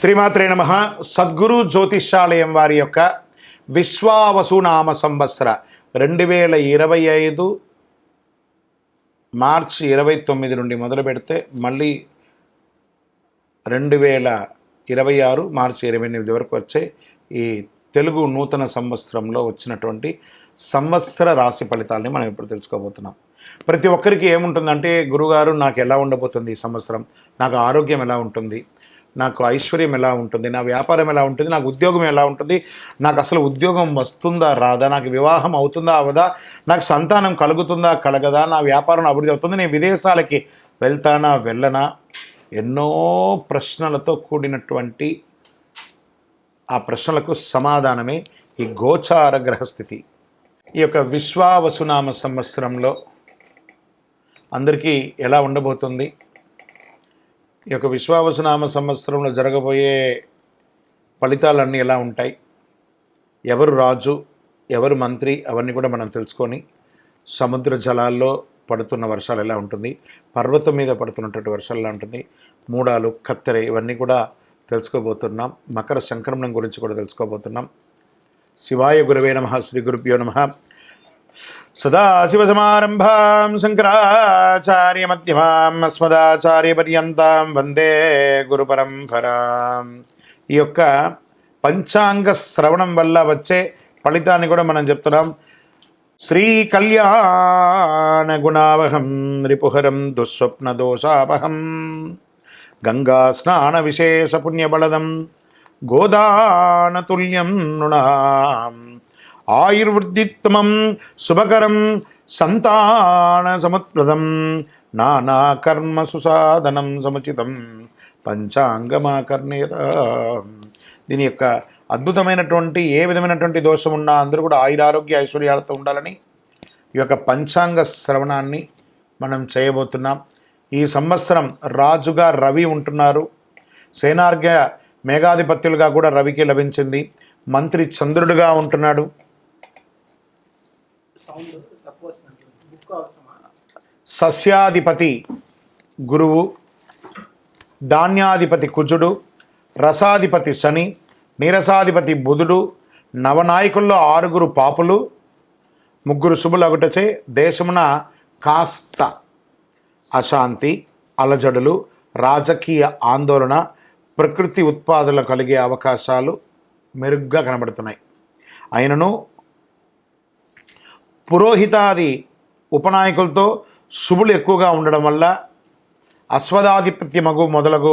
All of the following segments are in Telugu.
శ్రీమాత్రే నమః. సద్గురు జ్యోతిష్యాలయం వారి యొక్క విశ్వావసునామ సంవత్సర 2025 మార్చి 29 నుండి మొదలు పెడితే మళ్ళీ 2026 మార్చి 28 వరకు వచ్చే ఈ తెలుగు నూతన సంవత్సరంలో వచ్చినటువంటి సంవత్సర రాశి ఫలితాలని మనం ఇప్పుడు తెలుసుకోబోతున్నాం. ప్రతి ఒక్కరికి ఏముంటుందంటే, గురుగారు నాకు ఎలా ఉండబోతుంది ఈ సంవత్సరం, నాకు ఆరోగ్యం ఎలా ఉంటుంది, నాకు ఐశ్వర్యం ఎలా ఉంటుంది, నా వ్యాపారం ఎలా ఉంటుంది, నాకు ఉద్యోగం ఎలా ఉంటుంది, నాకు అసలు ఉద్యోగం వస్తుందా రాదా, నాకు వివాహం అవుతుందా అవదా, నాకు సంతానం కలుగుతుందా కలగదా, నా వ్యాపారం అభివృద్ధి అవుతుంది, నేను విదేశాలకి వెళ్తానా వెళ్ళనా, ఎన్నో ప్రశ్నలతో కూడినటువంటి ఆ ప్రశ్నలకు సమాధానమే ఈ గోచార గ్రహస్థితి. ఈ యొక్క విశ్వావసునామ సంవత్సరంలో అందరికీ ఎలా ఉండబోతుంది, ఈ యొక్క విశ్వావసునామ సంవత్సరంలో జరగబోయే ఫలితాలన్నీ ఎలా ఉంటాయి, ఎవరు రాజు ఎవరు మంత్రి, అవన్నీ కూడా మనం తెలుసుకొని, సముద్ర జలాల్లో పడుతున్న వర్షాలు ఎలా ఉంటుంది, పర్వతం మీద పడుతున్నటువంటి వర్షాలు ఎలా ఉంటుంది, మూడాలు కత్తెర ఇవన్నీ కూడా తెలుసుకోబోతున్నాం. మకర సంక్రమణం గురించి కూడా తెలుసుకోబోతున్నాం. శివాయ గురవే నమః. శ్రీ గురుభ్యో నమః. సదాశివసమారంభాం శంకరాచార్య మధ్యమాం అస్మదాచార్య పర్యంతం వందే గురు పరంపరాం. ఈ యొక్క పంచాంగ శ్రవణం వల్ల వచ్చే ఫలితాన్ని కూడా మనం చెప్తున్నాం. శ్రీ కళ్యాణ గుణావహం రిపుహరం దుస్వప్న దోషాపహం గంగా స్నాన విశేష పుణ్యబలదం గోదానతుల్యం నృణాం ఆయుర్వృద్ధిత్తమం శుభకరం సంతాన సముత్ప్రదం నానా కర్మ సుసాధనం సముచితం పంచాంగమాకర్ణేత. దీని యొక్క అద్భుతమైనటువంటి ఏ విధమైనటువంటి దోషం ఉన్నా అందరూ కూడా ఆయురారోగ్య ఐశ్వర్యాలతో ఉండాలని ఈ యొక్క పంచాంగ శ్రవణాన్ని మనం చేయబోతున్నాం. ఈ సంవత్సరం రాజుగా రవి ఉంటున్నారు. సేనార్ఘ్య మేఘాధిపత్యులుగా కూడా రవికి లభించింది. మంత్రి చంద్రుడిగా ఉంటున్నాడు. సస్యాధిపతి గురువు, ధాన్యాధిపతి కుజుడు, రసాధిపతి శని, నీరసాధిపతి బుధుడు, నవనాయకుల్లో 6 పాపులు, 3 శుభులగుటచే దేశమున కాస్త అశాంతి, అలజడులు, రాజకీయ ఆందోళన, ప్రకృతి ఉత్పాదనలు కలిగే అవకాశాలు మెరుగ్గా కనబడుతున్నాయి. అయినను పురోహితాది ఉపనాయకులతో శుభులు ఎక్కువగా ఉండడం వల్ల అశ్వదాధిపత్యమగు మొదలగు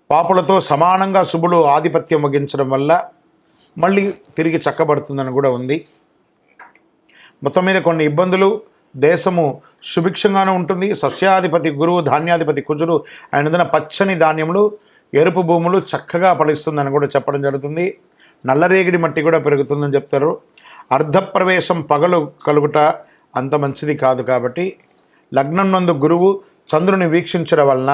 పాపులతో సమానంగా శుభులు ఆధిపత్యం వహించడం వల్ల మళ్ళీ తిరిగి చక్కబడుతుందని కూడా ఉంది. మొత్తం మీద కొన్ని ఇబ్బందులు, దేశము సుభిక్షంగానే ఉంటుంది. సస్యాధిపతి గురువు, ధాన్యాధిపతి కుజుడు, ఆయన పచ్చని ధాన్యములు, ఎరుపు భూములు చక్కగా ఫలిస్తుందని కూడా చెప్పడం జరుగుతుంది. నల్లరేగిడి మట్టి కూడా పెరుగుతుందని చెప్తారు. అర్ధప్రవేశం పగలు కలుగుట అంత మంచిది కాదు. కాబట్టి లగ్నం నందు గురువు చంద్రుని వీక్షించడం వలన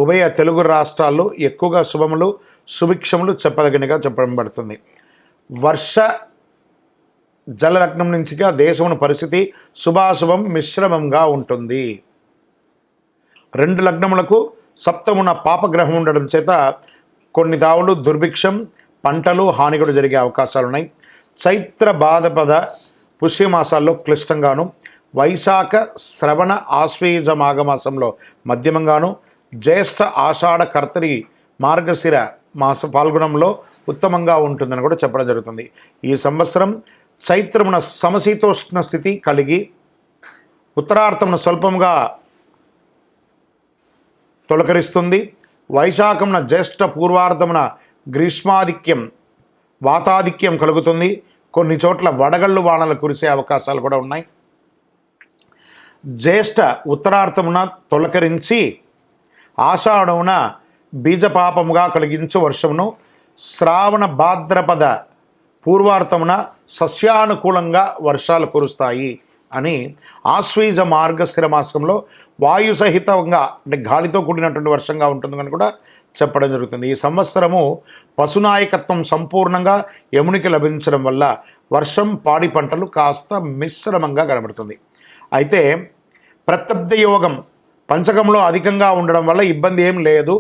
ఉభయ తెలుగు రాష్ట్రాల్లో ఎక్కువగా శుభములు సుభిక్షములు చెప్పదగినగా చెప్పబడుతుంది. వర్ష జలలగ్నం నుంచిగా దేశమున పరిస్థితి శుభాశుభం మిశ్రమంగా ఉంటుంది. 2 లగ్నములకు సప్తమున పాపగ్రహం ఉండడం చేత కొన్ని తావులు దుర్భిక్షం, పంటలు హాని కూడా జరిగే అవకాశాలు ఉన్నాయి. చైత్ర భాద్రపద పుష్యమాసాల్లో క్లిష్టంగాను, వైశాఖ శ్రవణ ఆశ్వేజ మాఘమాసంలో మధ్యమంగాను, జ్యేష్ఠ ఆషాఢ కర్తరి మార్గశిర మాస పాల్గొనంలో ఉత్తమంగా ఉంటుందని కూడా చెప్పడం జరుగుతుంది. ఈ సంవత్సరం చైత్రమున సమశీతోష్ణ స్థితి కలిగి, ఉత్తరార్థమున స్వల్పంగా తొలకరిస్తుంది. వైశాఖమున జ్యేష్ఠ పూర్వార్ధమున గ్రీష్మాధిక్యం వాతాధిక్యం కలుగుతుంది. కొన్ని చోట్ల వడగళ్ళు వానలు కురిసే అవకాశాలు కూడా ఉన్నాయి. జ్యేష్ఠ ఉత్తరార్థమున తొలకరించి ఆషాఢమున బీజపాపముగా కలిగించు వర్షమును, శ్రావణ భాద్రపద పూర్వార్థమున సస్యానుకూలంగా వర్షాలు కురుస్తాయి అని ఆశ్వీజ మార్గశిర మాసంలో వాయు సహితంగా అంటే గాలితో కూడినటువంటి వర్షంగా ఉంటుందని కూడా చెప్పడం జరుగుతుంది. ఈ సంవత్సరము పశునాయకత్వం సంపూర్ణంగా యమునికి లభించడం వల్ల వర్షం, పాడి పంటలు కాస్త మిశ్రమంగా కనబడుతుంది. అయితే ప్రత్యబ్ద యోగం పంచకంలో అధికంగా ఉండడం వల్ల ఇబ్బంది ఏం లేదు.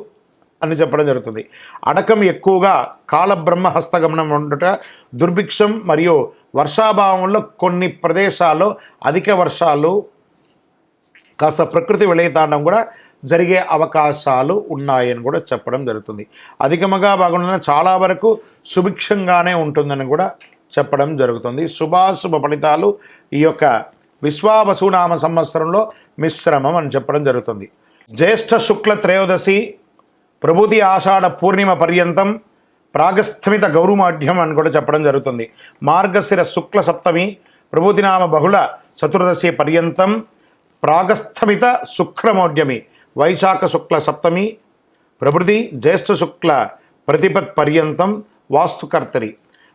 అని చెప్పడం జరుగుతుంది. అడకం ఎక్కువగా కాలబ్రహ్మ హస్తగమనం ఉండుట, దుర్భిక్షం మరియు వర్షాభావంలో కొన్ని ప్రదేశాల్లో అధిక వర్షాలు, కాస్త ప్రకృతి విలయతాండం కూడా జరిగే అవకాశాలు ఉన్నాయని కూడా చెప్పడం జరుగుతుంది. అధికముగా బాగున్న చాలా వరకు సుభిక్షంగానే ఉంటుందని కూడా చెప్పడం జరుగుతుంది. శుభాశుభ ఫలితాలు ఈ యొక్క విశ్వావసునామ సంవత్సరంలో మిశ్రమం అని చెప్పడం జరుగుతుంది. జ్యేష్ఠ శుక్ల త్రయోదశి, ప్రభుతి ఆషాఢ పూర్ణిమ పర్యంతం, ప్రాగస్థమిత గౌరుమాఢ్యం అని కూడా చెప్పడం జరుగుతుంది. మార్గశిర శుక్ల సప్తమి, ప్రభుతినామ బహుళ చతుర్దశి పర్యంతం, ప్రాగస్థమిత శుక్రమౌఢ్యమి, వైశాఖ శుక్ల సప్తమి, ప్రభృతి జ్యేష్ఠ శుక్ల ప్రతిపత్ పర్యంతం, వాస్తుకర్తరి,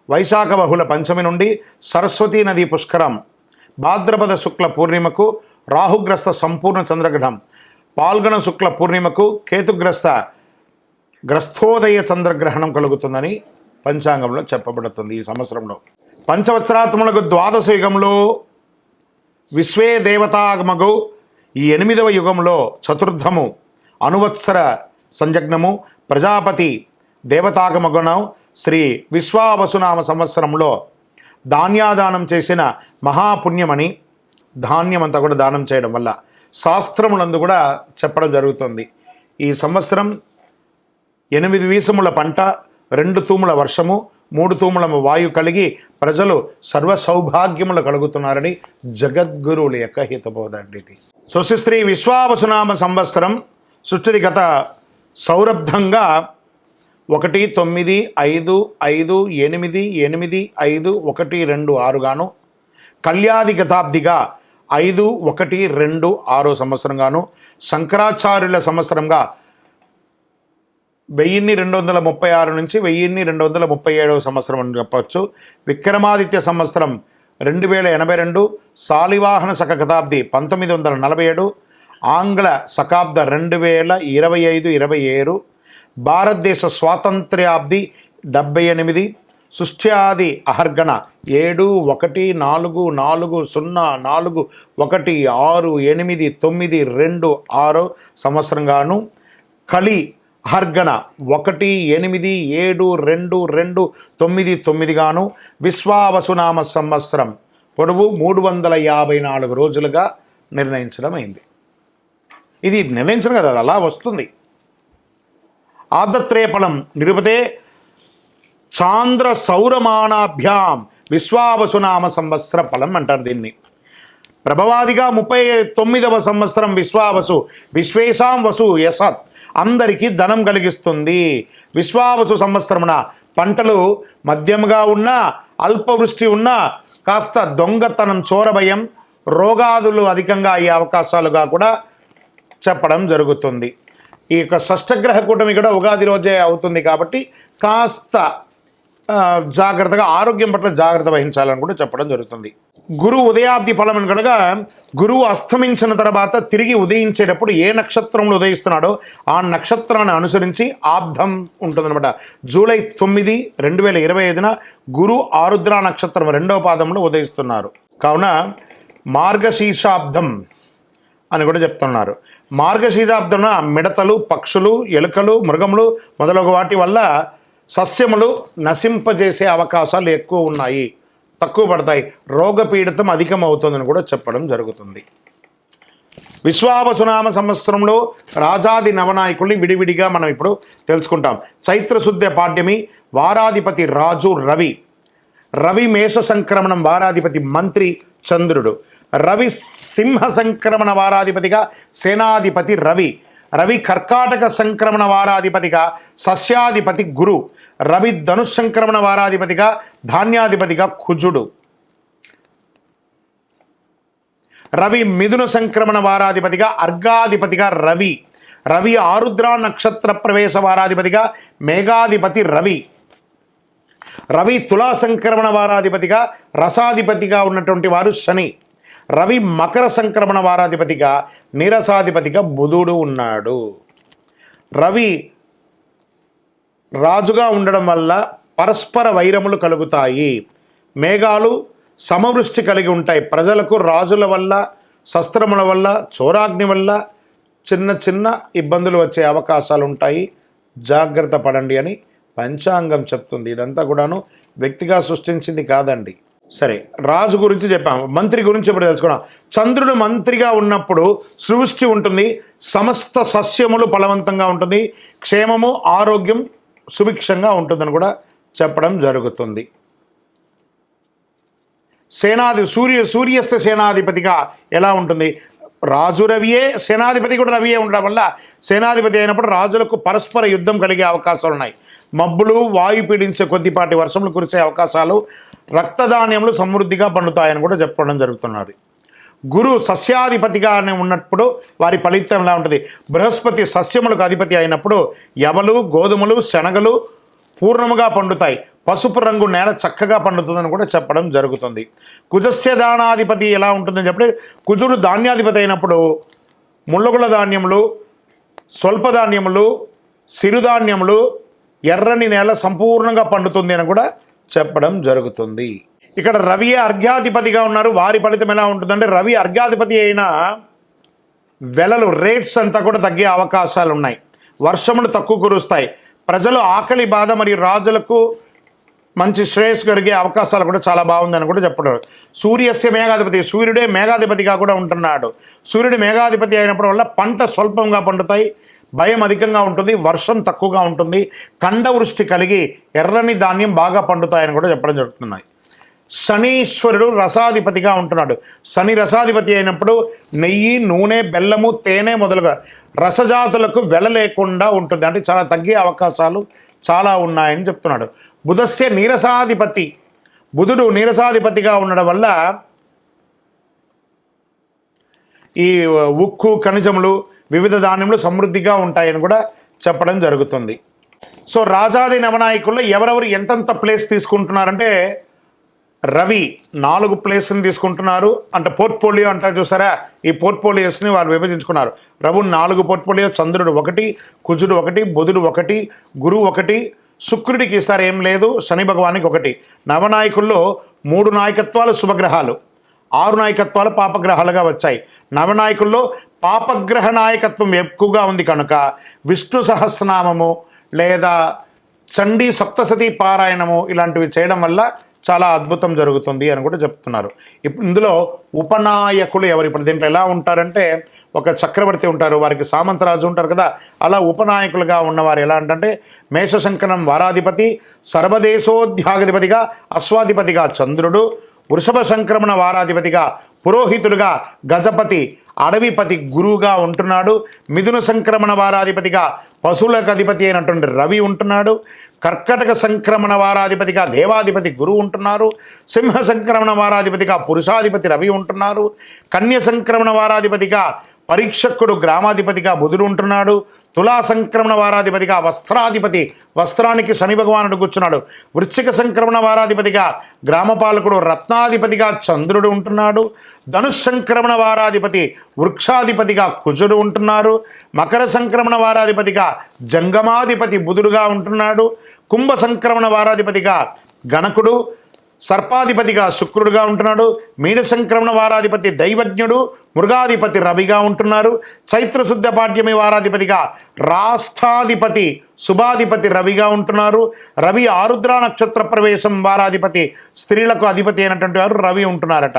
వైశాఖ బహుళ పంచమి నుండి సరస్వతీ నదీ పుష్కరం, భాద్రపద శుక్ల పూర్ణిమకు రాహుగ్రస్త సంపూర్ణ చంద్రగ్రహణం, పాల్గొన శుక్ల పూర్ణిమకు గ్రస్తోదయ చంద్రగ్రహణం కలుగుతుందని పంచాంగంలో చెప్పబడుతుంది. ఈ సంవత్సరంలో పంచవత్సరాత్మలకు ద్వాదశ యుగంలో విశ్వే దేవతాగమగు ఈ 8వ యుగంలో చతుర్థము అనువత్సర సంజగ్నము ప్రజాపతి దేవతాగమగుణం శ్రీ విశ్వావసునామ సంవత్సరంలో ధాన్యాదానం చేసిన మహాపుణ్యమని, ధాన్యమంతా కూడా దానం చేయడం వల్ల శాస్త్రములందు కూడా చెప్పడం జరుగుతుంది. ఈ సంవత్సరం 8 వీసముల పంట, 2 తూముల వర్షము, 3 తూముల వాయు కలిగి ప్రజలు సర్వ సౌభాగ్యములు కలుగుతున్నారని జగద్గురువుల యొక్క హితబోధ అండి ఇది. శ్రీ విశ్వావసునామ సంవత్సరం సృష్టిగత సౌరబ్ధంగా 1-9-5-5-8-8-5-1-2-6 గాను, కళ్యాది గతాబ్దిగా 5-1-2-6 సంవత్సరంగాను, శంకరాచార్యుల సంవత్సరంగా 1236 నుంచి 1237 సంవత్సరం అని చెప్పవచ్చు. విక్రమాదిత్య సంవత్సరం 2082, శాలివాహన శక శతాబ్ది 1947, ఆంగ్ల శకాబ్ద 2025-27, భారతదేశ స్వాతంత్ర్యాబ్ది 78, సృష్ట్యాది అహర్గణ 7-1-4-4-1-6-8-9-2-6 సంవత్సరంగాను, కలి అహర్గణ 1-8-7-2-2-9 గాను, విశ్వావసునామ సంవత్సరం పొడవు 354 రోజులుగా నిర్ణయించడం అయింది. ఇది నిర్ణయించడం కదా, అలా వస్తుంది. ఆదత్రేఫలం నిరుపతే చాంద్ర సౌరమానాభ్యాం విశ్వావసునామ సంవత్సర ఫలం అంటారు దీన్ని. ప్రభవాదిగా 39వ సంవత్సరం విశ్వావసు, విశ్వేశాం వసు యసత్, అందరికీ ధనం కలిగిస్తుంది. విశ్వావసు సంవత్సరమున పంటలు మధ్యముగా ఉన్నా, అల్పవృష్టి ఉన్నా, కాస్త దొంగతనం, చోరభయం, రోగాదులు అధికంగా అయ్యే అవకాశాలుగా కూడా చెప్పడం జరుగుతుంది. ఈ యొక్క షష్టగ్రహ కూటమి కూడా ఉగాది రోజే అవుతుంది కాబట్టి కాస్త జాగ్రత్తగా, ఆరోగ్యం పట్ల జాగ్రత్త వహించాలని కూడా చెప్పడం జరుగుతుంది. గురువు ఉదయాబ్ది ఫలం కనుక గురువు అస్తమించిన తర్వాత తిరిగి ఉదయించేటప్పుడు ఏ నక్షత్రంలో ఉదయిస్తున్నాడో ఆ నక్షత్రాన్ని అనుసరించి ఆబ్ధం ఉంటుందన్నమాట. జూలై 9, 2025 గురు ఆరుద్ర నక్షత్రం 2వ పాదంలో ఉదయిస్తున్నారు. కావున మార్గశీర్షాబ్దం అని కూడా చెప్తున్నారు. మార్గశీర్షాబ్దంలో మిడతలు, పక్షులు, ఎలుకలు, మృగములు మొదలగు వాటి వల్ల సస్యములు నశింపజేసే అవకాశాలు ఎక్కువ ఉన్నాయి, తక్కువ పడతాయి, రోగపీడితం అధికమవుతుందని కూడా చెప్పడం జరుగుతుంది. విశ్వావసునామ సంవత్సరంలో రాజాది నవనాయకుల్ని విడివిడిగా మనం ఇప్పుడు తెలుసుకుంటాం. చైత్రశుద్ధ పాడ్యమి, వారాధిపతి రాజు రవి. రవి మేష సంక్రమణం వారాధిపతి మంత్రి చంద్రుడు. రవి సింహ సంక్రమణ వారాధిపతిగా సేనాధిపతి రవి. రవి కర్కాటక సంక్రమణ వారాధిపతిగా సస్యాధిపతి గురు. రవి ధనుస్సంక్రమణ వారాధిపతిగా ధాన్యాధిపతిగా కుజుడు. రవి మిథున సంక్రమణ వారాధిపతిగా అర్ఘాధిపతిగా రవి. రవి ఆరుద్ర నక్షత్ర ప్రవేశ వారాధిపతిగా మేఘాధిపతి రవి. రవి తులా సంక్రమణ వారాధిపతిగా రసాధిపతిగా ఉన్నటువంటి వారు శని. రవి మకర సంక్రమణ వారాధిపతిగా నీరసాధిపతిగా బుధుడు ఉన్నాడు. రవి రాజుగా ఉండడం వల్ల పరస్పర వైరములు కలుగుతాయి. మేఘాలు సమవృష్టి కలిగి ఉంటాయి. ప్రజలకు రాజుల వల్ల, శస్త్రముల వల్ల, చోరాగ్ని వల్ల చిన్న చిన్న ఇబ్బందులు వచ్చే అవకాశాలు ఉంటాయి. జాగ్రత్త పడండి అని పంచాంగం చెప్తుంది. ఇదంతా కూడాను వ్యక్తిగా సృష్టించింది కాదండి. సరే, రాజు గురించి చెప్పాము, మంత్రి గురించి ఇప్పుడు తెలుసుకున్నాం. చంద్రుడు మంత్రిగా ఉన్నప్పుడు సృష్టి ఉంటుంది, సమస్త సస్యములు ఫలవంతంగా ఉంటుంది, క్షేమము ఆరోగ్యం సుభిక్షంగా ఉంటుందని కూడా చెప్పడం జరుగుతుంది. సూర్యస్థ సేనాధిపతిగా ఎలా ఉంటుంది? రాజు రవియే, సేనాధిపతి కూడా రవియే ఉండడం వల్ల సేనాధిపతి అయినప్పుడు రాజులకు పరస్పర యుద్ధం కలిగే అవకాశాలు ఉన్నాయి. మబ్బులు, వాయు పీడించే కొద్దిపాటి వర్షములు కురిసే అవకాశాలు, రక్తధాన్యములు సమృద్ధిగా పండుతాయని కూడా చెప్పడం జరుగుతున్నది. గురు సస్యాధిపతిగానే ఉన్నప్పుడు వారి ఫలితం ఎలా ఉంటుంది? బృహస్పతి సస్యములకు అధిపతి అయినప్పుడు యవలు, గోధుమలు, శనగలు పూర్ణముగా పండుతాయి, పసుపు రంగు నేల చక్కగా పండుతుందని కూడా చెప్పడం జరుగుతుంది. కుజస్య దానాధిపతి ఎలా ఉంటుందని చెప్పి, కుజుడు ధాన్యాధిపతి అయినప్పుడు ముళ్ళగుల ధాన్యములు, స్వల్పధాన్యములు, సిరుధాన్యములు, ఎర్రని నేల సంపూర్ణంగా పండుతుంది అని కూడా చెప్పడం జరుగుతుంది. ఇక్కడ రవి అర్ఘ్యాధిపతిగా ఉన్నారు, వారి ఫలితం ఎలా ఉంటుందంటే, రవి అర్ఘ్యాధిపతి అయిన వెలలు రేట్స్ అంతా కూడా తగ్గే అవకాశాలు ఉన్నాయి, వర్షములు తక్కువ కురుస్తాయి, ప్రజలు ఆకలి బాధ మరియు రాజులకు మంచి శ్రేయస్సు కలిగే అవకాశాలు కూడా చాలా బాగుందని కూడా చెప్పడం. సూర్యస్య మేఘాధిపతి, సూర్యుడే మేఘాధిపతిగా కూడా ఉంటున్నాడు. సూర్యుడు మేఘాధిపతి అయినప్పుడు వల్ల పంట స్వల్పంగా పండుతాయి, భయం అధికంగా ఉంటుంది, వర్షం తక్కువగా ఉంటుంది, ఖండవృష్టి కలిగి ఎర్రని ధాన్యం బాగా పండుతాయని కూడా చెప్పడం జరుగుతున్నాయి. శనీశ్వరుడు రసాధిపతిగా ఉంటున్నాడు. శని రసాధిపతి అయినప్పుడు నెయ్యి, నూనె, బెల్లము, తేనె మొదలుగా రసజాతులకు వెల లేకుండా ఉంటుంది, అంటే చాలా తగ్గే అవకాశాలు చాలా ఉన్నాయని చెప్తున్నాడు. బుధస్య నీరసాధిపతి, బుధుడు నీరసాధిపతిగా ఉండడం వల్ల ఈ ఉక్కు, ఖనిజములు, వివిధ ధాన్యములు సమృద్ధిగా ఉంటాయని కూడా చెప్పడం జరుగుతుంది. సో రాజాది నవనాయకుల్లో ఎవరెవరు ఎంతెంత ప్లేస్ తీసుకుంటున్నారంటే, రవి 4 ప్లేస్ని తీసుకుంటున్నారు, అంటే పోర్ట్ఫోలియో అంటారు చూసారా, ఈ పోర్ట్ఫోలియోస్ని వారు విభజించుకున్నారు. రవి 4 పోర్ట్ఫోలియో, చంద్రుడు 1, కుజుడు 1, బుధుడు 1, గురువు 1, శుక్రుడికి ఈసారి ఏం లేదు, శని భగవానికి 1. నవనాయకుల్లో 3 నాయకత్వాలు శుభగ్రహాలు, 6 నాయకత్వాలు పాపగ్రహాలుగా వచ్చాయి. నవనాయకుల్లో పాపగ్రహ నాయకత్వం ఎక్కువగా ఉంది కనుక విష్ణు సహస్రనామము లేదా చండీ సప్తసతి పారాయణము ఇలాంటివి చేయడం వల్ల చాలా అద్భుతం జరుగుతుంది అని కూడా చెప్తున్నారు. ఇప్పుడు ఇందులో ఉపనాయకులు ఎవరు? ఇప్పుడు దీంట్లో ఎలా ఉంటారంటే, ఒక చక్రవర్తి ఉంటారు, వారికి సామంతరాజు ఉంటారు కదా, అలా ఉపనాయకులుగా ఉన్నవారు ఎలా అంటే, మేషశంకరం వారాధిపతి, సర్వదేశోధ్యాధిపతిగా అశ్వాధిపతిగా చంద్రుడు, వృషభ సంక్రమణ వారాధిపతిగా పురోహితుడుగా గజపతి, అడవిపతి గురువుగా ఉంటున్నాడు. మిథున సంక్రమణ వారాధిపతిగా పశువులకు అధిపతి అయినటువంటి రవి ఉంటున్నాడు. కర్కటక సంక్రమణ వారాధిపతిగా దేవాధిపతి గురువు ఉంటున్నారు. సింహ సంక్రమణ వారాధిపతిగా పురుషాధిపతి రవి ఉంటున్నారు. కన్య సంక్రమణ వారాధిపతిగా పరీక్షకుడు గ్రామాధిపతిగా బుధుడు ఉంటున్నాడు. తులా సంక్రమణ వారాధిపతిగా వస్త్రాధిపతి, వస్త్రానికి శని భగవానుడు కూర్చున్నాడు. వృశ్చిక సంక్రమణ వారాధిపతిగా గ్రామపాలకుడు రత్నాధిపతిగా చంద్రుడు ఉంటున్నాడు. ధనుష్ సంక్రమణ వారాధిపతి వృక్షాధిపతిగా కుజుడు ఉంటున్నారు. మకర సంక్రమణ వారాధిపతిగా జంగమాధిపతి బుధుడుగా ఉంటున్నాడు. కుంభ సంక్రమణ వారాధిపతిగా గణకుడు, సర్పాధిపతిగా శుక్రుడుగా ఉంటున్నాడు. మీన సంక్రమణ వారాధిపతి దైవజ్ఞుడు, మృగాధిపతి రవిగా ఉంటున్నారు. చైత్రశుద్ధ పాడ్యమి వారాధిపతిగా రాష్ట్రాధిపతి శుభాధిపతి రవిగా ఉంటున్నారు. రవి ఆరుద్ర నక్షత్ర ప్రవేశం వారాధిపతి స్త్రీలకు అధిపతి అయినటువంటి వారు రవి ఉంటున్నారట.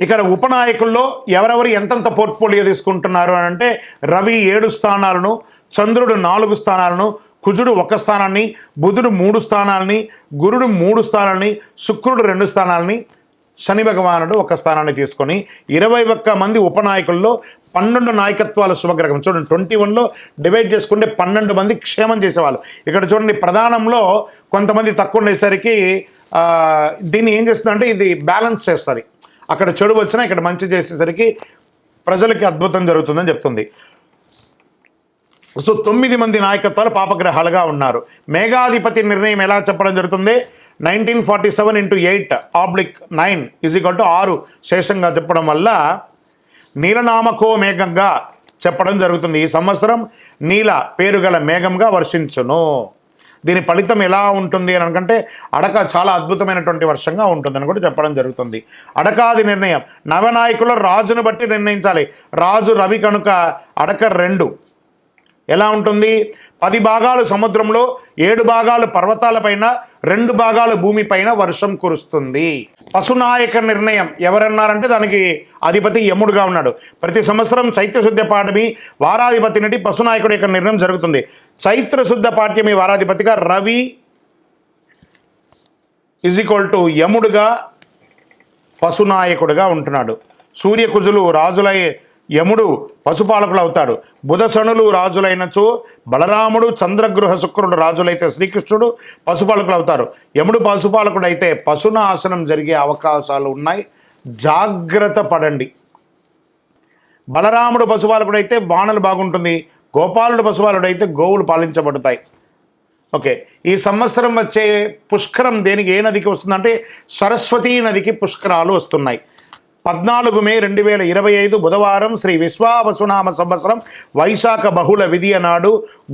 ఇక్కడ ఉపనాయకుల్లో ఎవరెవరు ఎంతెంత పోర్ట్ఫోలియో తీసుకుంటున్నారు అని అంటే, రవి 7 స్థానాలను, చంద్రుడు 4 స్థానాలను, కుజుడు 1 స్థానాన్ని, బుధుడు 3 స్థానాలని, గురుడు 3 స్థానాలని, శుక్రుడు 2 స్థానాలని, శని భగవానుడు 1 స్థానాన్ని తీసుకొని 21 మంది ఉపనాయకుల్లో 12 నాయకత్వాలు శుభగ్రహం. చూడండి, 21లో డివైడ్ చేసుకుంటే 12 మంది క్షేమం చేసేవాళ్ళు. ఇక్కడ చూడండి, ప్రధానంలో కొంతమంది తక్కువ ఉండేసరికి దీన్ని ఏం చేస్తుందంటే, ఇది బ్యాలెన్స్ చేస్తుంది. అక్కడ చెడు వచ్చినా ఇక్కడ మంచి చేసేసరికి ప్రజలకి అద్భుతం జరుగుతుందని చెప్తుంది. సో 9 మంది నాయకత్వాలు పాపగ్రహాలుగా ఉన్నారు. మేఘాధిపతి నిర్ణయం ఎలా చెప్పడం జరుగుతుంది? 1947 × 8/9 = 6 శేషంగా చెప్పడం వల్ల నీలనామకో మేఘంగా చెప్పడం జరుగుతుంది. ఈ సంవత్సరం నీల పేరు గల మేఘంగా వర్షించును. దీని ఫలితం ఎలా ఉంటుంది అని అనుకుంటే, అడక చాలా అద్భుతమైనటువంటి వర్షంగా ఉంటుందని కూడా చెప్పడం జరుగుతుంది. అడకాది నిర్ణయం నవనాయకుల రాజును బట్టి నిర్ణయించాలి. రాజు రవి కనుక అడక 2, ఎలా ఉంటుంది? 10 భాగాలు సముద్రంలో, 7 భాగాలు పర్వతాలపైన, 2 భాగాలు భూమిపైన వర్షం కురుస్తుంది. పశునాయక నిర్ణయం ఎవరన్నారంటే దానికి అధిపతి యముడుగా ఉన్నాడు. ప్రతి సంవత్సరం చైత్రశుద్ధ పాఠమి వారాధిపతి నుండి పశునాయకుడి యొక్క నిర్ణయం జరుగుతుంది. చైత్రశుద్ధ పాఠ్యమి వారాధిపతిగా రవి = యముడుగా పశునాయకుడుగా ఉంటున్నాడు. సూర్యకుజులు రాజులై యముడు పశుపాలకుడు అవుతాడు. బుధశనులు రాజులైనచో బలరాముడు, చంద్రగృహ శుక్రుడు రాజులైతే శ్రీకృష్ణుడు పశుపాలకుడు అవుతారు. యముడు పశుపాలకుడు అయితే పశునాశనం జరిగే అవకాశాలు ఉన్నాయి, జాగ్రత్త పడండి. బలరాముడు పశుపాలకుడు అయితే వానలు బాగుంటుంది. గోపాలుడు పశుపాలకుడు అయితే గోవులు పాలించబడతాయి. ఓకే, ఈ సంవత్సరం వచ్చే పుష్కరం దేనికి, ఏ నదికి వస్తుందంటే సరస్వతీ నదికి పుష్కరాలు వస్తున్నాయి. 14 మే 2025 బుధవారం శ్రీ విశ్వావసునామ సంవత్సరం వైశాఖ బహుళ విధియ నాడు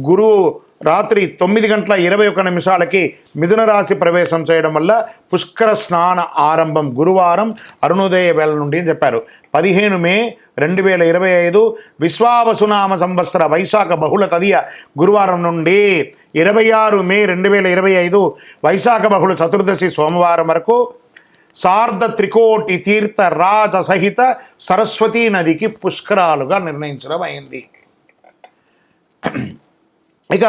గురువు రాత్రి 9:21 మిథున రాశి ప్రవేశం చేయడం వల్ల పుష్కర స్నాన ఆరంభం గురువారం అరుణోదయ వేళ నుండి అని చెప్పారు. 15 మే 2025 విశ్వావసునామ సంవత్సర వైశాఖ బహుళ తదియ గురువారం నుండి 26 మే 2025 వైశాఖ బహుళ చతుర్దశి సోమవారం వరకు సార్ధ త్రికోటి తీర్థ రాజ సహిత సరస్వతీ నదికి పుష్కరాలుగా నిర్ణయించడం అయింది. ఇక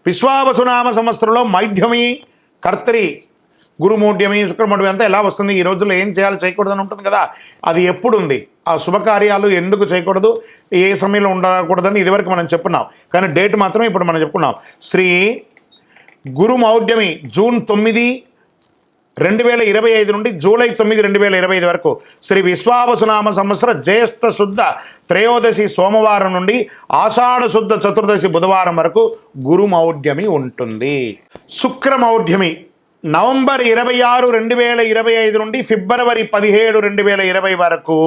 విశ్వావసునామ సంవత్సరంలో మైఢ్యమి, కర్తరి, గురుమూఢ్యమి, శుక్రమూఢ్యమి అంతా ఎలా వస్తుంది, ఈ రోజుల్లో ఏం చేయాలి చేయకూడదని ఉంటుంది కదా, అది ఎప్పుడు ఉంది, ఆ శుభకార్యాలు ఎందుకు చేయకూడదు, ఏ సమయంలో ఉండకూడదని ఇదివరకు మనం చెప్పున్నాం. కానీ డేట్ మాత్రమే ఇప్పుడు మనం చెప్పుకున్నాం. శ్రీ గురుమౌఢ్యమి జూన్ 9, 2025 నుండి జూలై 9, 2025 వరకు, శ్రీ విశ్వావసునామ సంవత్సర జ్యేష్ఠ శుద్ధ త్రయోదశి సోమవారం నుండి ఆషాఢ శుద్ధ చతుర్దశి బుధవారం వరకు గురుమౌఢ్యమి ఉంటుంది. శుక్రమౌఢ్యమి నవంబర్ 26, 2025 నుండి ఫిబ్రవరి 17, 2020 వరకు,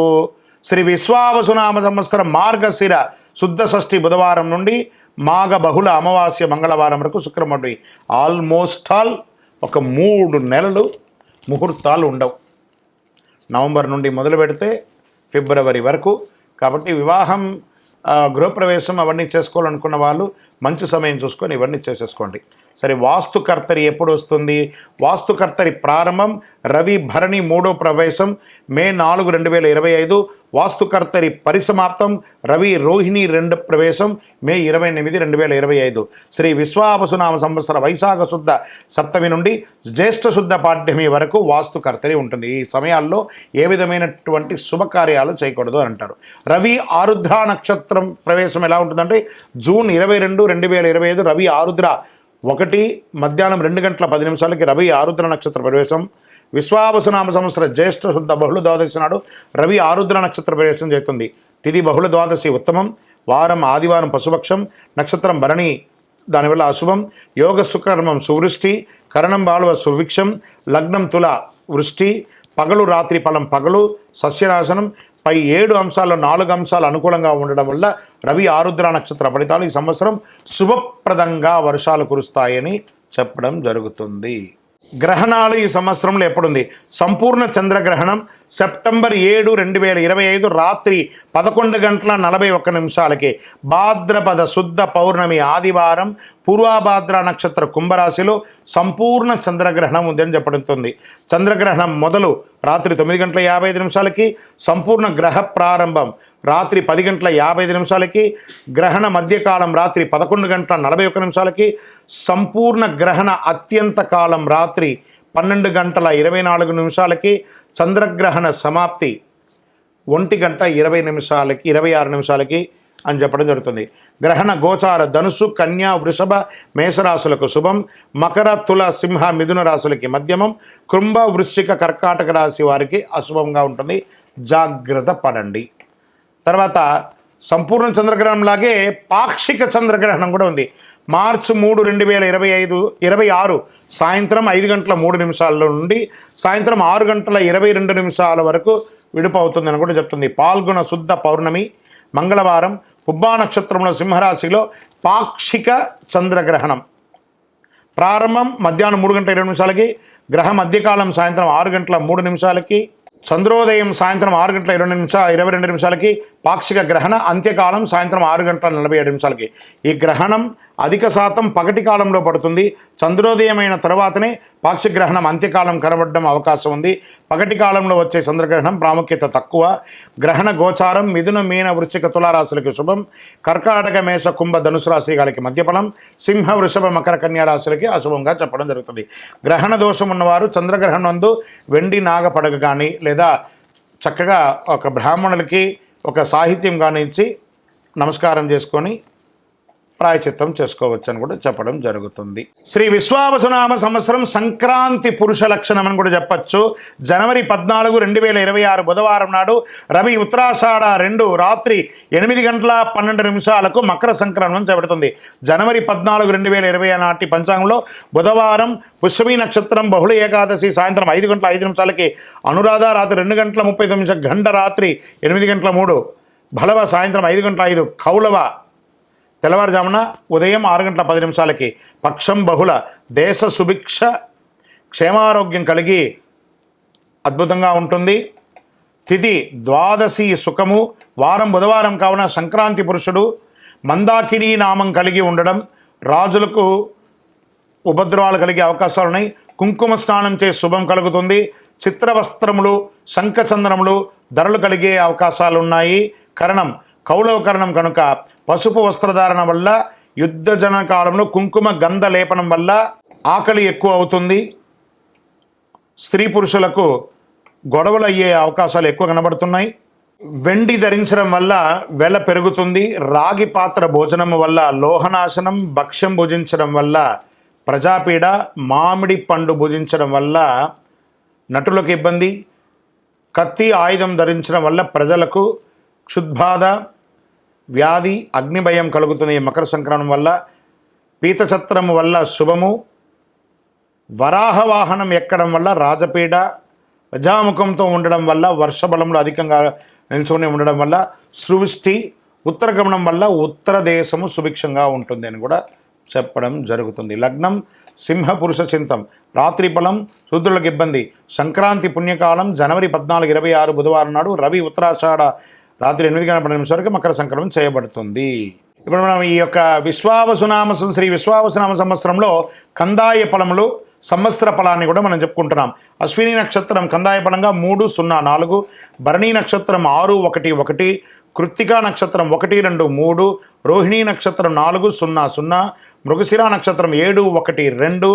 శ్రీ విశ్వావసునామ సంవత్సరం మార్గశిర శుద్ధ షష్ఠి బుధవారం నుండి మాఘ బహుళ అమావాస్య మంగళవారం వరకు శుక్రమౌఢ్యమి. ఆల్మోస్ట్ ఆల్ ఒక 3 నెలలు ముహూర్తాలు ఉండవు, నవంబర్ నుండి మొదలు పెడితే ఫిబ్రవరి వరకు. కాబట్టి వివాహం, గృహప్రవేశం అవన్నీ చేసుకోవాలనుకున్న వాళ్ళు మంచి సమయం చూసుకొని ఇవన్నీ చేసేసుకోండి. సరే, వాస్తుకర్తరి ఎప్పుడు వస్తుంది? వాస్తుకర్తరి ప్రారంభం రవి భరణి 3వ ప్రవేశం మే 4, 2025. వాస్తుకర్తరి పరిసమాప్తం రవి రోహిణి 2వ ప్రవేశం మే 28, 2025. శ్రీ విశ్వావసునామ సంవత్సర వైశాఖ శుద్ధ సప్తమి నుండి జ్యేష్ఠ శుద్ధ పాఠ్యమి వరకు వాస్తుకర్తరి ఉంటుంది. ఈ సమయాల్లో ఏ విధమైనటువంటి శుభకార్యాలు చేయకూడదు అని అంటారు. రవి ఆరుద్ర నక్షత్రం ప్రవేశం ఎలా ఉంటుందంటే జూన్ 22, 2025 రవి ఆరుద్ర 1 మధ్యాహ్నం 2:10 రవి ఆరుద్ర నక్షత్ర ప్రవేశం. విశ్వావసునామ సంవత్సర జ్యేష్ఠ శుద్ధ బహుళ ద్వాదశి నాడు రవి ఆరుద్ర నక్షత్ర ప్రవేశం చేస్తుంది. తిథి బహుళ ద్వాదశి ఉత్తమం, వారం ఆదివారం పశుపక్షం, నక్షత్రం భరణి, దానివల్ల అశుభం. యోగ సుకర్మం సువృష్టి, కరణం బాలువ సువిక్షం, లగ్నం తుల వృష్టి, పగలు రాత్రి ఫలం పగలు, సస్యనాశనం. పై 7 అంశాల్లో 4 అంశాలు అనుకూలంగా ఉండడం వల్ల రవి ఆరుద్ర నక్షత్ర ఫలితాలు ఈ సంవత్సరం శుభప్రదంగా వర్షాలు కురుస్తాయని చెప్పడం జరుగుతుంది. గ్రహణాలు ఈ సంవత్సరంలో ఎప్పుడుంది? సంపూర్ణ చంద్రగ్రహణం సెప్టెంబర్ 7, 2025 రాత్రి 11:41 భాద్రపద శుద్ధ పౌర్ణమి ఆదివారం పూర్వభాద్ర నక్షత్ర కుంభరాశిలో సంపూర్ణ చంద్రగ్రహణం ఉందని చెప్పబడుతుంది. చంద్రగ్రహణం మొదలు రాత్రి 9:55 సంపూర్ణ గ్రహ ప్రారంభం రాత్రి 10:55 గ్రహణ మధ్యకాలం రాత్రి 11:41 సంపూర్ణ గ్రహణ అత్యంత కాలం రాత్రి 12:24 చంద్రగ్రహణ సమాప్తి 1:26 అని చెప్పడం జరుగుతుంది. గ్రహణ గోచార ధనుసు, కన్యా, వృషభ, మేషరాశులకు శుభం, మకర, తుల, సింహ, మిథున రాశులకి మధ్యమం, కుంభ, వృశ్చిక, కర్కాటక రాశి వారికి అశుభంగా ఉంటుంది, జాగ్రత్త పడండి. తర్వాత సంపూర్ణ చంద్రగ్రహణం లాగే పాక్షిక చంద్రగ్రహణం కూడా ఉంది. మార్చి 3, 2026 సాయంత్రం 5:03 నుండి సాయంత్రం 6:22 వరకు విడుపు అవుతుందని కూడా చెప్తుంది. పాల్గొన శుద్ధ పౌర్ణమి మంగళవారం పుబ్బా నక్షత్రంలో సింహరాశిలో పాక్షిక చంద్రగ్రహణం ప్రారంభం మధ్యాహ్నం 3:20 గ్రహ మధ్యకాలం సాయంత్రం 6:03 చంద్రోదయం సాయంత్రం 6:22 పాక్షిక గ్రహణ అంత్యకాలం సాయంత్రం 6:47 ఈ గ్రహణం అధిక శాతం పగటి కాలంలో పడుతుంది. చంద్రోదయమైన తర్వాతనే పాక్షిక గ్రహణం అంత్యకాలం కనబడడం అవకాశం ఉంది. పగటి కాలంలో వచ్చే చంద్రగ్రహణం ప్రాముఖ్యత తక్కువ. గ్రహణ గోచారం మిథున మీన వృశ్చిక తులారాశులకి శుభం, కర్కాటక మేష కుంభ ధనుసు రాశి గారికి మధ్యఫలం, సింహ వృషభ మకర కన్యా రాశులకి అశుభంగా చెప్పడం జరుగుతుంది. గ్రహణ దోషం ఉన్నవారు చంద్రగ్రహణం నందు వెండి నాగ పడగ కానీ లేదా చక్కగా ఒక బ్రాహ్మణులకి ఒక సాహిత్యం కానీ ఇచ్చి నమస్కారం చేసుకొని ప్రాయచిత్తం చేసుకోవచ్చు అని కూడా చెప్పడం జరుగుతుంది. శ్రీ విశ్వావసునామ సంవత్సరం సంక్రాంతి పురుష లక్షణం అని కూడా చెప్పచ్చు. జనవరి 14, 2026 బుధవారం నాడు రవి ఉత్తరాషాఢ 2 రాత్రి 8:12 మకర సంక్రమణం చేపడుతుంది. జనవరి 14, 2020 నాటి పంచాంగంలో బుధవారం పుష్యమి నక్షత్రం బహుళ ఏకాదశి సాయంత్రం 5:05 అనురాధ రాత్రి 2:39 గంట రాత్రి 8:03 భలవ సాయంత్రం 5:05 కౌలవ తెల్లవారుజామున ఉదయం 6:10 పక్షం బహుళ దేశ సుభిక్ష క్షేమారోగ్యం కలిగి అద్భుతంగా ఉంటుంది. తిథి ద్వాదశి సుఖము. వారం బుధవారం కావున సంక్రాంతి పురుషుడు మందాకిని నామం కలిగి ఉండడం, రాజులకు ఉపద్రవాలు కలిగే అవకాశాలు ఉన్నాయి. కుంకుమ స్నానం చే శుభం కలుగుతుంది. చిత్రవస్త్రములు శంఖచంద్రములు ధరలు కలిగే అవకాశాలు ఉన్నాయి. కరణం కౌలవ కరణం కనుక పసుపు వస్త్రధారణ వల్ల యుద్ధజన కాలంలో కుంకుమ గంధ లేపనం వల్ల ఆకలి ఎక్కువ అవుతుంది. స్త్రీ పురుషులకు గొడవలు అయ్యే అవకాశాలు ఎక్కువ కనబడుతున్నాయి. వెండి ధరించడం వల్ల వెల పెరుగుతుంది. రాగి పాత్ర భోజనం వల్ల లోహనాశనం, భక్ష్యం భుజించడం వల్ల ప్రజాపీడ, మామిడి పండు భుజించడం వల్ల నటులకు ఇబ్బంది, కత్తి ఆయుధం ధరించడం వల్ల ప్రజలకు క్షుద్బాధ, వ్యాధి, అగ్నిభయం కలుగుతుంది. మకర సంక్రమణం వల్ల పీతఛత్రము వల్ల శుభము, వరాహ వాహనం ఎక్కడం వల్ల రాజపీడ, ప్రజాముఖంతో ఉండడం వల్ల వర్షబలంలో అధికంగా నిల్చుని ఉండడం వల్ల సృష్టి, ఉత్తరగమనం వల్ల ఉత్తర దేశము సుభిక్షంగా ఉంటుంది అని కూడా చెప్పడం జరుగుతుంది. లగ్నం సింహ పురుష చింతం. రాత్రి ఫలం శూద్రులకు ఇబ్బంది. సంక్రాంతి పుణ్యకాలం జనవరి 14, 2026 బుధవారం నాడు రవి ఉత్తరాషాఢ రాత్రి 8:12 మకర సంక్రమణం చేయబడుతుంది. ఇప్పుడు మనం ఈ యొక్క విశ్వావసునామ శ్రీ విశ్వావసునామ సంవత్సరంలో కందాయ ఫలములు సంవత్సర ఫలాన్ని కూడా మనం చెప్పుకుంటున్నాం. అశ్విని నక్షత్రం కందాయ ఫలంగా 304, భరణి నక్షత్రం 611, కృత్తికా నక్షత్రం 123, రోహిణీ నక్షత్రం 400, మృగశిర నక్షత్రం 712,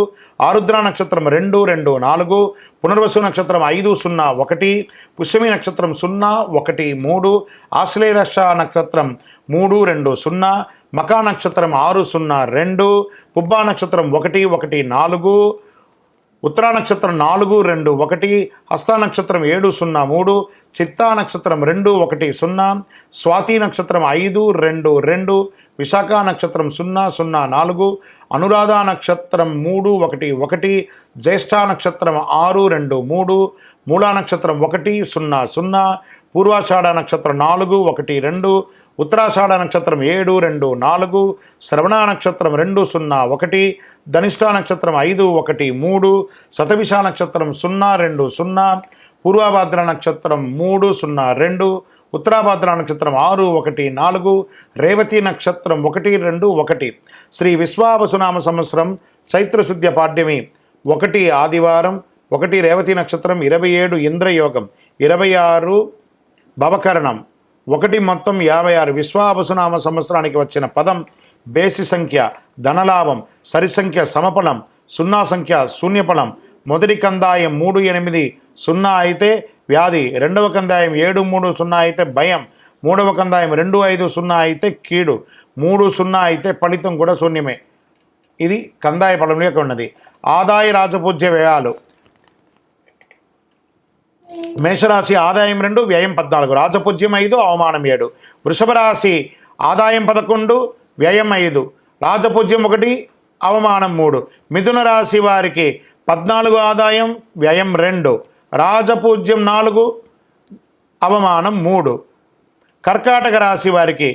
ఆరుద్ర నక్షత్రం 224, పునర్వసు నక్షత్రం 501, పుష్యమి నక్షత్రం 013, ఆశ్లేష నక్షత్రం 320, మకా నక్షత్రం 602, పుబ్బా నక్షత్రం 114, ఉత్తరా నక్షత్రం 421, హస్త నక్షత్రం 703, చిత్తా నక్షత్రం 210, స్వాతి నక్షత్రం 522, విశాఖ నక్షత్రం 004, అనురాధ నక్షత్రం 311, జ్యేష్ఠ నక్షత్రం 623, మూలా నక్షత్రం 100, పూర్వాషాఢ నక్షత్రం 412, ఉత్తరాషాఢ నక్షత్రం 724, శ్రవణ నక్షత్రం 201, ధనిష్ఠ నక్షత్రం 513, శతభిష నక్షత్రం 020, పూర్వభాద్ర నక్షత్రం 302, ఉత్తరాభాద్ర నక్షత్రం 614, రేవతి నక్షత్రం 121. శ్రీ విశ్వావసునామ సంవత్సరం చైత్రశుద్ధ్య పాడ్యమి 1 ఆదివారం, 1 రేవతి నక్షత్రం, 27 ఇంద్రయోగం, 26 భవకరణం, 1 మొత్తం 56. విశ్వావసునామ సంవత్సరానికి వచ్చిన పదం బేసి సంఖ్య ధనలాభం, సరి సంఖ్య సమఫలం, 0 సంఖ్య శూన్యఫలం. మొదటి కందాయం 380 అయితే వ్యాధి, రెండవ కందాయం 730 అయితే భయం, మూడవ కందాయం 250 అయితే కీడు, 30 అయితే ఫలితం కూడా శూన్యమే. ఇది కందాయ ఫలం యొక్క ఉన్నది. ఆదాయ రాజపూజ్య వ్యయాలు. మేషరాశి ఆదాయం 2, వ్యయం 14, రాజపూజ్యం 5, అవమానం 7. వృషభ రాశి ఆదాయం 11, వ్యయం 5, రాజపూజ్యం 1, అవమానం 3. మిథున రాశి వారికి 14 ఆదాయం, వ్యయం 2, రాజపూజ్యం 4, అవమానం 3. కర్కాటక రాశి వారికి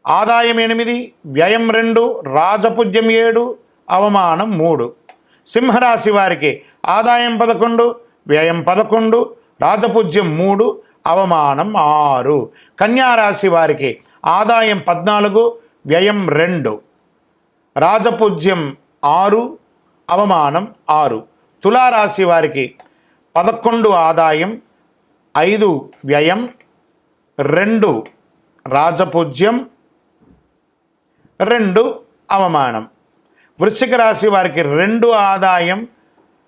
ఆదాయం 8, వ్యయం 2, రాజపూజ్యం 7, అవమానం 3. సింహరాశి వారికి ఆదాయం 11, వ్యయం 11, రాజపూజ్యం 3, అవమానం 6. కన్యారాశి వారికి ఆదాయం 14, వ్యయం 2, రాజపూజ్యం 6, అవమానం 6. తులారాశి వారికి 11 ఆదాయం, 5 వ్యయం, 2 రాజపూజ్యం, 2 అవమానం. వృశ్చిక రాశి వారికి 2 ఆదాయం,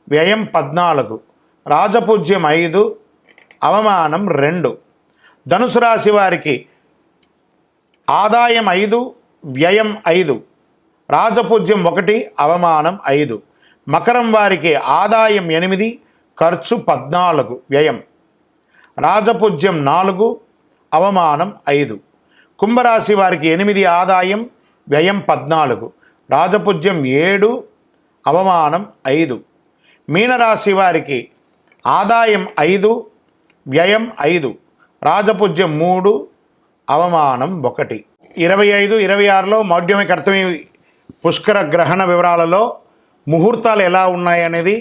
వ్యయం 14, రాజపూజ్యం 5, అవమానం 2. ధనుసు రాశి వారికి ఆదాయం 5, వ్యయం 5, రాజపూజ్యం 1, అవమానం 5. మకరం వారికి ఆదాయం 8, ఖర్చు 14, వ్యయం, రాజపూజ్యం 4, అవమానం 5. కుంభరాశి వారికి 8 ఆదాయం, వ్యయం 14, రాజపూజ్యం 7, అవమానం 5. మీనరాశి వారికి ఆదాయం 5, వ్యయం 5, రాజపూజ్యం 3, అవమానం 1. 25, 26లో మౌఢ్యమి కర్తమి పుష్కర గ్రహణ వివరాలలో ముహూర్తాలు ఎలా ఉన్నాయి అనేది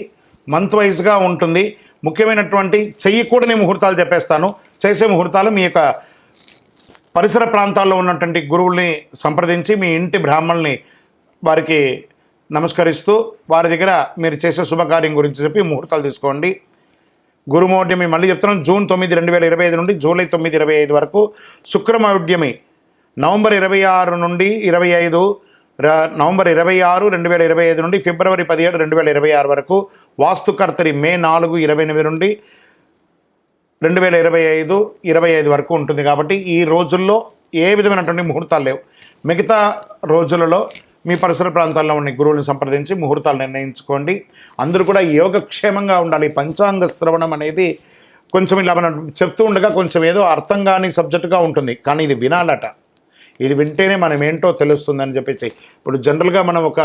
మంత్ వైజ్గా ఉంటుంది. ముఖ్యమైనటువంటి చెయ్యకూడని ముహూర్తాలు చెప్పేస్తాను. చేసే ముహూర్తాలు మీ యొక్క పరిసర ప్రాంతాల్లో ఉన్నటువంటి గురువుల్ని సంప్రదించి మీ ఇంటి బ్రాహ్మణుల్ని వారికి నమస్కరిస్తూ వారి దగ్గర మీరు చేసే శుభకార్యం గురించి చెప్పి ముహూర్తాలు తీసుకోండి. గురుమౌఢ్యమి మళ్ళీ చెప్తున్నాను, జూన్ 9, 2025 నుండి జూలై 9, 2025 వరకు. శుక్రమౌఢ్యమి నవంబర్ 26 నుండి 25, నవంబర్ 26, 2025 నుండి ఫిబ్రవరి 17, 2026 వరకు. వాస్తుకర్తరి మే 4, 28 నుండి 2025, 25 వరకు ఉంటుంది. కాబట్టి ఈ రోజుల్లో ఏ విధమైనటువంటి ముహూర్తాలు లేవు. మిగతా రోజులలో మీ పరిసర ప్రాంతాల్లో ఉన్న గురువులను సంప్రదించి ముహూర్తాలు నిర్ణయించుకోండి. అందరూ కూడా యోగక్షేమంగా ఉండాలి. పంచాంగ శ్రవణం అనేది కొంచెం ఇలా మనం చెప్తూ ఉండగా కొంచెం ఏదో అర్థం కాని సబ్జెక్టుగా ఉంటుంది, కానీ ఇది వినాలట. ఇది వింటేనే మనం ఏంటో తెలుస్తుందని చెప్పేసి. ఇప్పుడు జనరల్గా మనం ఒక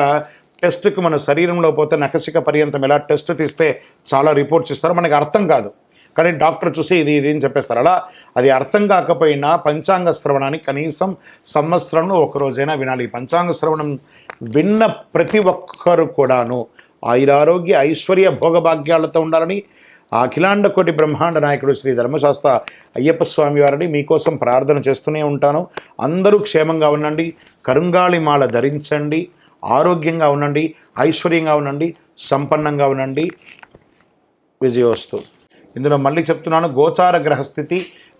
టెస్ట్కి మన శరీరంలో పోతే నఖశిక పర్యంతం ఎలా టెస్ట్ తీస్తే చాలా రిపోర్ట్స్ ఇస్తారు, మనకి అర్థం కాదు. కానీ డాక్టర్ చూసి ఇది అని చెప్పేస్తారు. అలా అది అర్థం కాకపోయినా పంచాంగ శ్రవణాన్ని కనీసం సంవత్సరంలో ఒకరోజైనా వినాలి. పంచాంగ శ్రవణం విన్న ప్రతి ఒక్కరు కూడాను ఆయురారోగ్య ఐశ్వర్య భోగభాగ్యాలతో ఉండాలని అఖిలాండ కోటి బ్రహ్మాండ నాయకుడు శ్రీ ధర్మశాస్త్ర అయ్యప్ప స్వామి వారిని మీకోసం ప్రార్థన చేస్తూనే ఉంటాను. అందరూ క్షేమంగా ఉండండి, కరుంగాళి మాల ధరించండి, ఆరోగ్యంగా ఉండండి, ఐశ్వర్యంగా ఉండండి, సంపన్నంగా ఉండండి. విజయోస్తు. ఇందులో మళ్ళీ చెప్తున్నాను, గోచార గ్రహస్థితి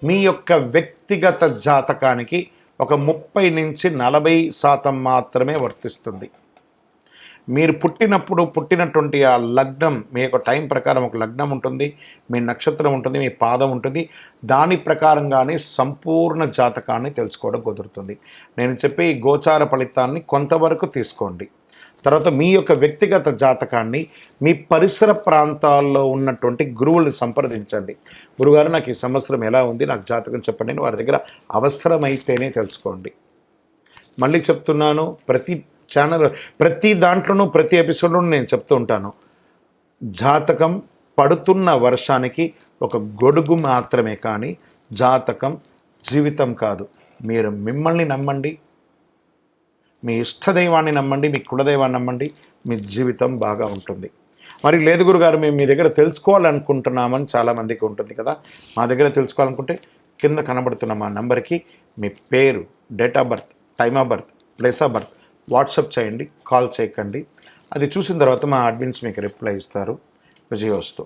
మీ యొక్క వ్యక్తిగత జాతకానికి ఒక 30 నుంచి 40% మాత్రమే వర్తిస్తుంది. మీరు పుట్టినటువంటి ఆ లగ్నం, మీ యొక్క టైం ప్రకారం ఒక లగ్నం ఉంటుంది, మీ నక్షత్రం ఉంటుంది, మీ పాదం ఉంటుంది. దాని ప్రకారంగానే సంపూర్ణ జాతకాన్ని తెలుసుకోవడం కుదురుతుంది. నేను చెప్పే ఈ గోచార ఫలితాన్ని కొంతవరకు తీసుకోండి. తర్వాత మీ యొక్క వ్యక్తిగత జాతకాన్ని మీ పరిసర ప్రాంతాల్లో ఉన్నటువంటి గురువుల్ని సంప్రదించండి. గురుగారు నాకు ఈ సంవత్సరం ఎలా ఉంది, నాకు జాతకం చెప్పండి అని వారి దగ్గర అవసరమైతేనే తెలుసుకోండి. మళ్ళీ చెప్తున్నాను, ప్రతి దాంట్లోనూ ప్రతి ఎపిసోడ్లోనూ నేను చెప్తూ ఉంటాను, జాతకం పడుతున్న వర్షానికి ఒక గొడుగు మాత్రమే, కానీ జాతకం జీవితం కాదు. మీరు మిమ్మల్ని నమ్మండి, మీ ఇష్టదైవాన్ని నమ్మండి, మీ కులదైవాన్ని నమ్మండి, మీ జీవితం బాగా ఉంటుంది. మరి లేదు గురుగారు మేము మీ దగ్గర తెలుసుకోవాలనుకుంటున్నామని చాలామందికి ఉంటుంది కదా. మా దగ్గర తెలుసుకోవాలనుకుంటే కింద కనబడుతున్న మా నెంబర్కి మీ పేరు, date of birth, time of birth, place of birth WhatsApp చేయండి, కాల్ చేయకండి. అది చూసిన తర్వాత మా అడ్మిన్స్ మీకు రిప్లై ఇస్తారు. విజయోస్తు.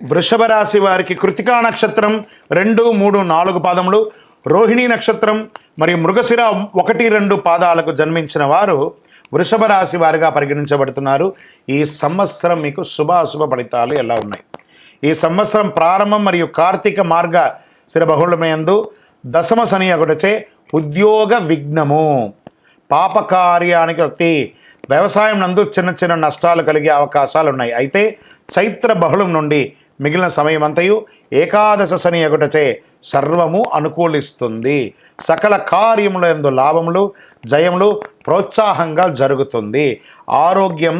వృషభ రాశి వారికి కృతికా నక్షత్రం 2, 3, 4 పాదములు, రోహిణీ నక్షత్రం మరియు మృగశిర 1, 2 పాదాలకు జన్మించిన వారు వృషభ రాశి వారిగా పరిగణించబడుతున్నారు. ఈ సంవత్సరం మీకు శుభాశుభ ఫలితాలు ఎలా ఉన్నాయి? ఈ సంవత్సరం ప్రారంభం మరియు కార్తీక మార్గ శిర బహుళమయందు దశమ శని ఒకటచే ఉద్యోగ విఘ్నము, పాపకార్యానికి వ్యక్తి వ్యవసాయం నందు చిన్న నష్టాలు కలిగే అవకాశాలు ఉన్నాయి. అయితే చైత్ర బహుళం నుండి మిగిలిన సమయం అంతయు ఏకాదశ శని ఒకటచే సర్వము అనుకూలిస్తుంది. సకల కార్యముల యందు లాభములు, జయములు ప్రోత్సాహంగా జరుగుతుంది. ఆరోగ్యం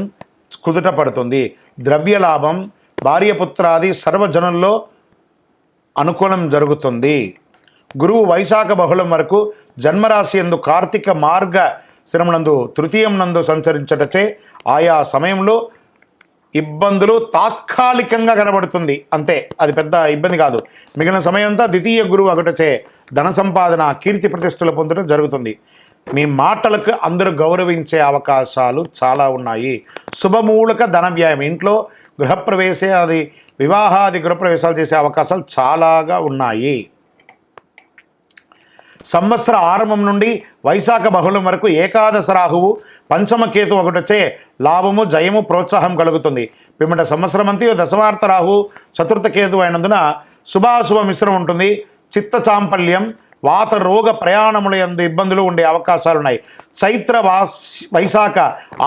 కుదుట పడుతుంది. ద్రవ్య లాభం, భార్యపుత్రాది సర్వజనుల్లో అనుకూలం జరుగుతుంది. గురువు వైశాఖ బహుళం వరకు జన్మరాశి యందు కార్తీక మార్గ శిరమునందు తృతీయం నందు సంచరించటచే ఆయా సమయంలో ఇబ్బందులు తాత్కాలికంగా కనబడుతుంది అంతే, అది పెద్ద ఇబ్బంది కాదు. మిగిలిన సమయం అంతా ద్వితీయ గురువు ఒకటచే ధన సంపాదన, కీర్తి ప్రతిష్టలు పొందడం జరుగుతుంది. మీ మాటలకు అందరూ గౌరవించే అవకాశాలు చాలా ఉన్నాయి. శుభమూలక ధన వ్యయం, ఇంట్లో గృహప్రవేశాది వివాహాది గృహప్రవేశాలు చేసే అవకాశాలు చాలాగా ఉన్నాయి. సంవత్సర ఆరంభం నుండి వైశాఖ బహుళం వరకు ఏకాదశ రాహువు పంచమ కేతు ఒకటొచ్చే లాభము, జయము, ప్రోత్సాహం కలుగుతుంది. పిమ్మట సంవత్సరం అంతా దశమార్త రాహువు చతుర్థ కేతు అయినందున శుభాశుభ మిశ్రమం ఉంటుంది. చిత్త చాంపల్యం, వాత రోగ ప్రయాణముల యందు ఇబ్బందులు ఉండే అవకాశాలున్నాయి. చైత్ర వైశాఖ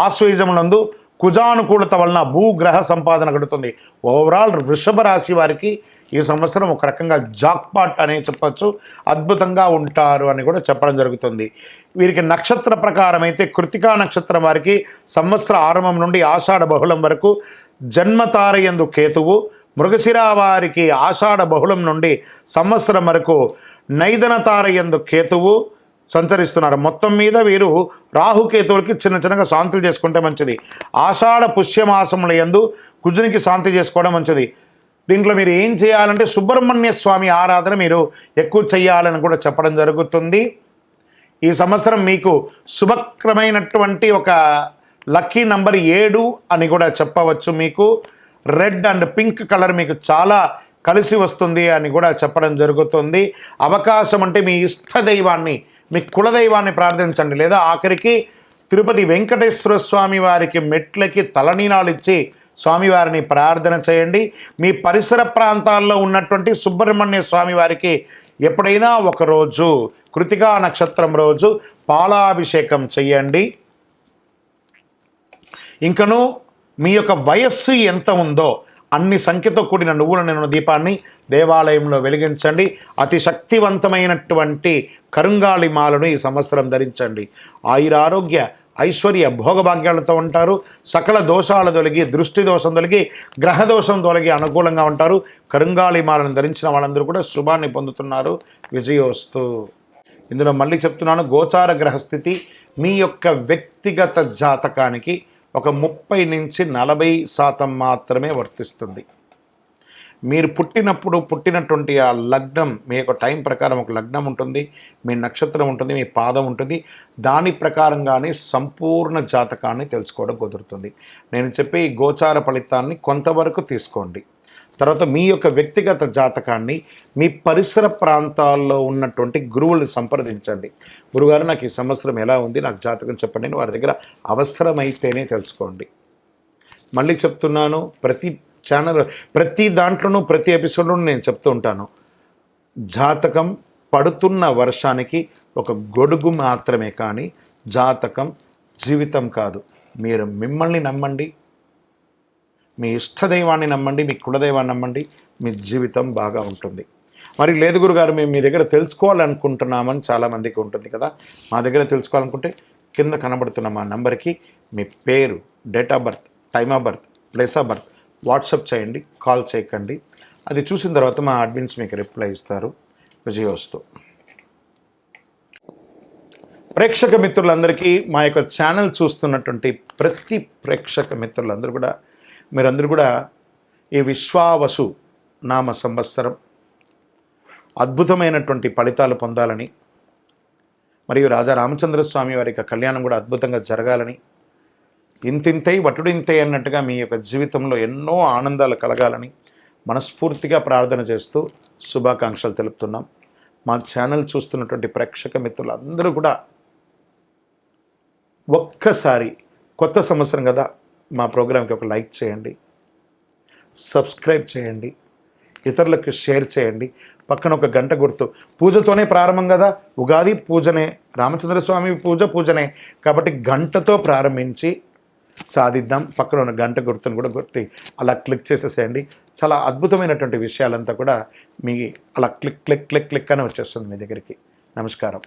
ఆశ్వయుజములందు కుజానుకూలత వలన భూగ్రహ సంపాదన కలుగుతుంది. ఓవరాల్ వృషభ రాశి వారికి ఈ సంవత్సరం ఒక రకంగా జాక్పాట్ అనే చెప్పచ్చు, అద్భుతంగా ఉంటారు అని కూడా చెప్పడం జరుగుతుంది. వీరికి నక్షత్ర ప్రకారం అయితే కృతికా నక్షత్రం వారికి సంవత్సర ఆరంభం నుండి ఆషాఢ బహుళం వరకు జన్మతారయందు కేతువు, మృగశిర వారికి ఆషాఢ బహుళం నుండి సంవత్సరం వరకు నైదన తారయందు కేతువు సంచరిస్తున్నారు. మొత్తం మీద వీరు రాహుకేతువులకి చిన్నగా శాంతులు చేసుకుంటే మంచిది. ఆషాఢ పుష్యమాసముల యందు కుజునికి శాంతి చేసుకోవడం మంచిది. దీంట్లో మీరు ఏం చేయాలంటే సుబ్రహ్మణ్య స్వామి ఆరాధన మీరు ఎక్కువ చేయాలని కూడా చెప్పడం జరుగుతుంది. ఈ సంవత్సరం మీకు శుభక్రమైనటువంటి ఒక లక్కీ నంబర్ 7 అని కూడా చెప్పవచ్చు. మీకు రెడ్ అండ్ పింక్ కలర్ మీకు చాలా కలిసి వస్తుంది అని కూడా చెప్పడం జరుగుతుంది. అవకాశం అంటే మీ ఇష్టదైవాన్ని, మీ కులదైవాన్ని ప్రార్థించండి, లేదా ఆఖరికి తిరుపతి వెంకటేశ్వర స్వామి వారికి మెట్లకి తలనీలాలు ఇచ్చి స్వామివారిని ప్రార్థన చేయండి. మీ పరిసర ప్రాంతాల్లో ఉన్నటువంటి సుబ్రహ్మణ్య స్వామి వారికి ఎప్పుడైనా ఒకరోజు కృతికా నక్షత్రం రోజు పాలాభిషేకం చేయండి. ఇంకను మీ యొక్క వయస్సు ఎంత ఉందో అన్ని సంఖ్యతో కూడిన నువ్వుల నూనె దీపాన్ని దేవాలయంలో వెలిగించండి. అతి శక్తివంతమైనటువంటి కరుంగాళి మాలను ఈ సంవత్సరం ధరించండి. ఆయురారోగ్య ఐశ్వర్య భోగభాగ్యాలతో ఉంటారు. సకల దోషాలు తొలగి, దృష్టి దోషం తొలగి, గ్రహ దోషం తొలగి అనుకూలంగా ఉంటారు. కరుంగాళి మాలను ధరించిన వాళ్ళందరూ కూడా శుభాన్ని పొందుతున్నారు. విజయోస్తు. ఇందులో మళ్ళీ చెప్తున్నాను, గోచార గ్రహస్థితి మీ యొక్క వ్యక్తిగత జాతకానికి ఒక 30 నుంచి 40% మాత్రమే వర్తిస్తుంది. మీరు పుట్టినటువంటి ఆ లగ్నం, మీ యొక్క టైం ప్రకారం ఒక లగ్నం ఉంటుంది, మీ నక్షత్రం ఉంటుంది, మీ పాదం ఉంటుంది. దాని ప్రకారంగానే సంపూర్ణ జాతకాన్ని తెలుసుకోవడం కుదురుతుంది. నేను చెప్పే ఈ గోచార ఫలితాన్ని కొంతవరకు తీసుకోండి. తర్వాత మీ యొక్క వ్యక్తిగత జాతకాన్ని మీ పరిసర ప్రాంతాల్లో ఉన్నటువంటి గురువులను సంప్రదించండి. గురుగారు నాకు ఈ సంవత్సరం ఎలా ఉంది, నాకు జాతకం చెప్పండి అని వారి దగ్గర అవసరమైతేనే తెలుసుకోండి. మళ్ళీ చెప్తున్నాను, ప్రతి దాంట్లోనూ ప్రతి ఎపిసోడ్లోనూ నేను చెప్తూ ఉంటాను, జాతకం పడుతున్న వర్షానికి ఒక గొడుగు మాత్రమే, కానీ జాతకం జీవితం కాదు. మీరు మిమ్మల్ని నమ్మండి, మీ ఇష్టదైవాన్ని నమ్మండి, మీ కులదైవాన్ని నమ్మండి, మీ జీవితం బాగా ఉంటుంది. మరి లేదు గురుగారు మేము మీ దగ్గర తెలుసుకోవాలనుకుంటున్నామని చాలామందికి ఉంటుంది కదా. మా దగ్గర తెలుసుకోవాలనుకుంటే కింద కనబడుతున్న మా నెంబర్కి మీ పేరు, date of birth, time of birth, place of birth WhatsApp చేయండి, కాల్ చేయకండి. అది చూసిన తర్వాత మా అడ్మిన్స్ మీకు రిప్లై ఇస్తారు. విజయోస్తు. ప్రేక్షక మిత్రులందరికీ, మా యొక్క ఛానల్ చూస్తున్నటువంటి ప్రతి ప్రేక్షక మిత్రులందరూ కూడా, మీరందరూ కూడా ఈ విశ్వావసు నామ సంవత్సరం అద్భుతమైనటువంటి ఫలితాలు పొందాలని, మరియు రాజా రామచంద్రస్వామి వారి యొక్క కళ్యాణం కూడా అద్భుతంగా జరగాలని, ఇంతింతై వటుడింతై అన్నట్టుగా మీ యొక్క జీవితంలో ఎన్నో ఆనందాలు కలగాలని మనస్ఫూర్తిగా ప్రార్థన చేస్తూ శుభాకాంక్షలు తెలుపుతున్నాం. మా ఛానల్ చూస్తున్నటువంటి ప్రేక్షక మిత్రులందరూ కూడా ఒక్కసారి కొత్త సంవత్సరం కదా, మా ప్రోగ్రాంకి ఒక లైక్ చేయండి, సబ్స్క్రైబ్ చేయండి, ఇతరులకు షేర్ చేయండి. పక్కన ఒక గంట గుర్తు, పూజతోనే ప్రారంభం కదా, ఉగాది పూజనే, రామచంద్రస్వామి పూజనే, కాబట్టి గంటతో ప్రారంభించి సాధిద్దాం. పక్కన ఉన్న గంట గుర్తును కూడా గుర్తి అలా క్లిక్ చేసేసేయండి. చాలా అద్భుతమైనటువంటి విషయాలంతా కూడా మీ అలా క్లిక్ క్లిక్ క్లిక్ క్లిక్ అని వచ్చేస్తుంది మీ దగ్గరికి. నమస్కారం.